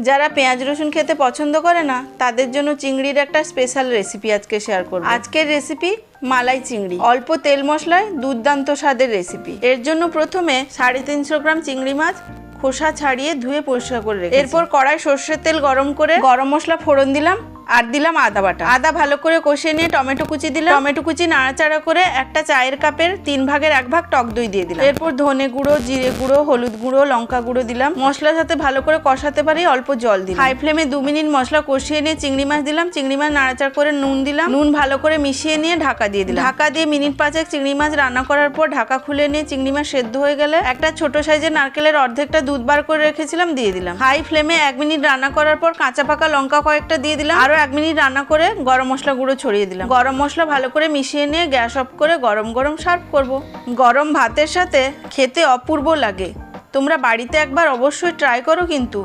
যারা পেঁয়াজ রসুন খেতে পছন্দ করে না তাদের জন্য চিংড়ির একটা স্পেশাল রেসিপি আজকে শেয়ার করব। আজকের রেসিপি মালাই চিংড়ি, অল্প তেল মশলায় দুর্দান্ত স্বাদের রেসিপি। এর জন্য প্রথমে 350 গ্রাম চিংড়ি মাছ খোসা ছাড়িয়ে ধুয়ে পরিষ্কার করে রেখেছি। এরপর কড়াই সর্ষের তেল গরম করে গরম মশলা ফোড়ন দিলাম আর দিলাম আদা বাটা। আদা ভালো করে কষিয়ে নিয়ে টমেটো কুচি দিলাম। টমেটো কুচি নাড়াচাড়া করে একটা চায়ের কাপের 3 ভাগের 1 ভাগ টক দই দিয়ে দিলাম। এরপর ধনে গুঁড়ো, জিরে গুঁড়ো, হলুদ গুঁড়ো, লঙ্কা গুঁড়ো দিলাম। মশলার সাথে ভালো করে কষাতে পারি অল্প জল দিলাম। হাই ফ্লেমে 2 মিনিট মশলা কষিয়ে নিয়ে চিংড়ি মাছ দিলাম। চিংড়ি মাছ নাড়াচাড়া করে নুন দিলাম। নুন ভালো করে মিশিয়ে নিয়ে ঢাকা দিয়ে দিলাম। ঢাকা দিয়ে মিনিট 5 চিংড়ি মাছ রান্না করার পর ঢাকা খুলে নিয়ে চিংড়ি মাছ সেদ্ধ হয়ে গেলে একটা ছোট সাইজের নারকেলের অর্ধেকটা দুধ বার করে রেখেছিলাম দিয়ে দিলাম। হাই ফ্লেমে 1 মিনিট রান্না করার পর কাঁচা পাকা লঙ্কা কয়েকটা দিয়ে দিলাম। আরো 1 মিনিট রান্না করে গরম মশলা গুঁড়ো ছড়িয়ে দিলাম। গরম মশলা ভালো করে মিশিয়ে নিয়ে গ্যাস অফ করে গরম গরম সার্ভ করব। গরম ভাতের সাথে খেতে অপূর্ব লাগে। তোমরা বাড়িতে একবার অবশ্যই ট্রাই করো কিন্তু।